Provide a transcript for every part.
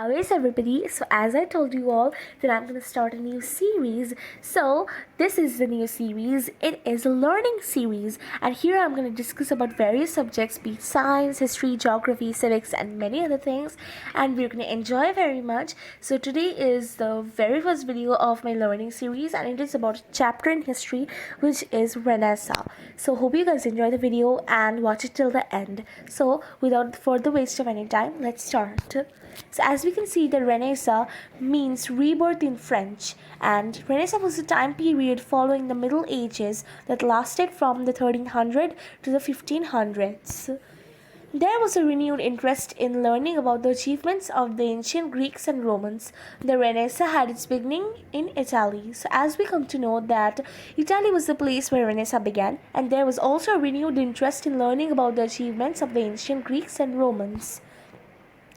How is everybody? So as I told you all that I'm going to start a new series. So this is the new series. It is a learning series, and here I'm going to discuss about various subjects, be it science, history, geography, civics, and many other things, and we're going to enjoy very much. So today is the very first video of my learning series, and it is about a chapter in history which is Renaissance. So hope you guys enjoy the video and watch it till the end. So without further waste of any time, let's start. So as we can see, the Renaissance means rebirth in French, and Renaissance was a time period following the Middle Ages that lasted from the 1300 to the 1500s. There was a renewed interest in learning about the achievements of the ancient Greeks and Romans. The Renaissance had its beginning in Italy. So as we come to know that Italy was the place where Renaissance began, and there was also a renewed interest in learning about the achievements of the ancient Greeks and Romans.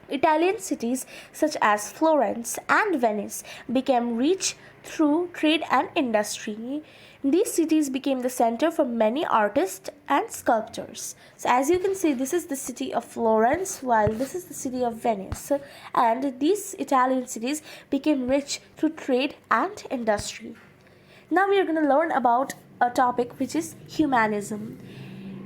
Italian cities such as Florence and Venice became rich through trade and industry. These cities became the center for many artists and sculptors. So as you can see, this is the city of Florence, while this is the city of Venice. And these Italian cities became rich through trade and industry. Now we are going to learn about a topic which is humanism.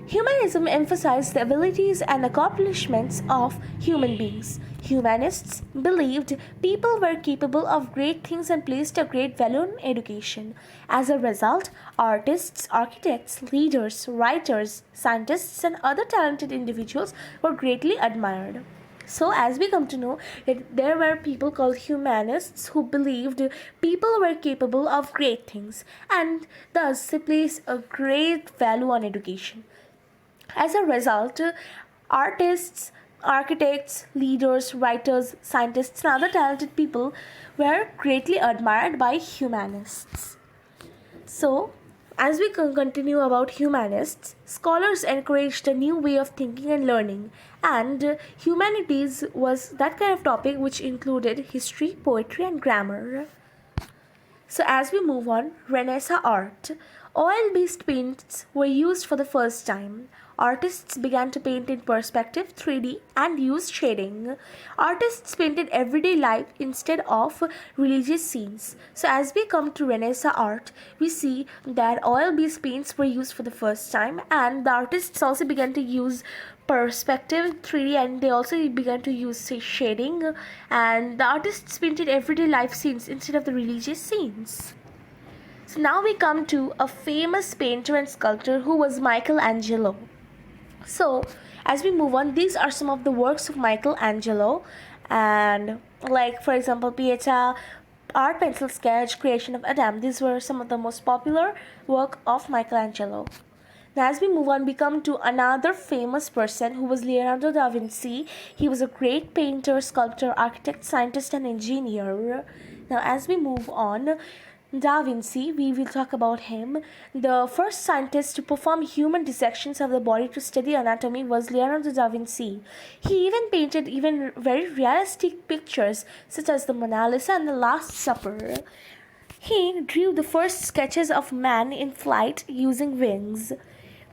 Humanism emphasized the abilities and accomplishments of human beings. Humanists believed people were capable of great things and placed a great value on education. As a result, artists, architects, leaders, writers, scientists, and other talented individuals were greatly admired. So, as we come to know, that there were people called humanists who believed people were capable of great things, and thus they placed a great value on education. As a result, artists, architects, leaders, writers, scientists, and other talented people were greatly admired by humanists. So, as we continue about humanists, scholars encouraged a new way of thinking and learning, and humanities was that kind of topic which included history, poetry, and grammar. So as we move on, Renaissance art. Oil-based paints were used for the first time. Artists began to paint in perspective, 3D, and use shading. Artists painted everyday life instead of religious scenes. So as we come to Renaissance art, we see that oil-based paints were used for the first time, and the artists also began to use perspective 3D, and they also began to use shading, and the artists painted everyday life scenes instead of the religious scenes. So now we come to a famous painter and sculptor who was Michelangelo. So as we move on, these are some of the works of Michelangelo, and like for example Pieta, art pencil sketch, creation of Adam. These were some of the most popular work of Michelangelo. Now, as we move on, we come to another famous person who was Leonardo da Vinci. He was a great painter, sculptor, architect, scientist, and engineer. Now, as we move on, Da Vinci, we will talk about him. The first scientist to perform human dissections of the body to study anatomy was Leonardo da Vinci. He even painted very realistic pictures such as the Mona Lisa and the Last Supper. He drew the first sketches of man in flight using wings.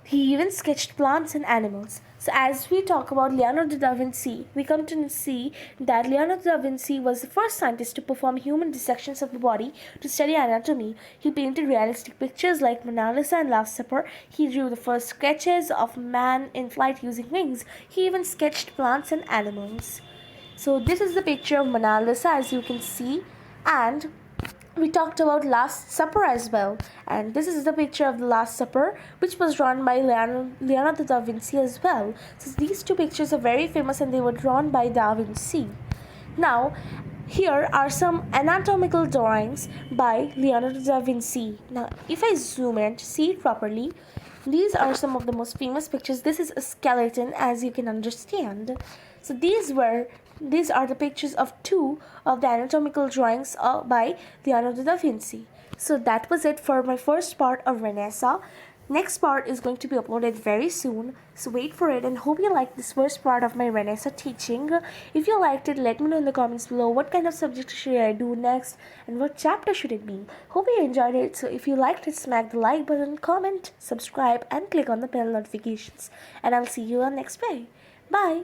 He even sketched plants and animals. So as we talk about Leonardo da Vinci, we come to see that Leonardo da Vinci was the first scientist to perform human dissections of the body to study anatomy. He painted realistic pictures like Mona Lisa and Last Supper. He drew the first sketches of man in flight using wings. He even sketched plants and animals. So this is the picture of Mona Lisa, as you can see, and we talked about Last Supper as well, and this is the picture of the Last Supper, which was drawn by Leonardo da Vinci as well. So these two pictures are very famous, and they were drawn by Da Vinci. Now, here are some anatomical drawings by Leonardo da Vinci. Now, if I zoom in to see it properly, these are some of the most famous pictures. This is a skeleton, as you can understand. So these are the pictures of two of the anatomical drawings by Leonardo da Vinci. So that was it for my first part of Renaissance. Next part is going to be uploaded very soon, so wait for it, and hope you liked this first part of my Renaissance teaching. If you liked it, let me know in the comments below what kind of subject should I do next and what chapter should it be. Hope you enjoyed it. So if you liked it, smack the like button, comment, subscribe, and click on the bell notifications, and I'll see you on next day. Bye.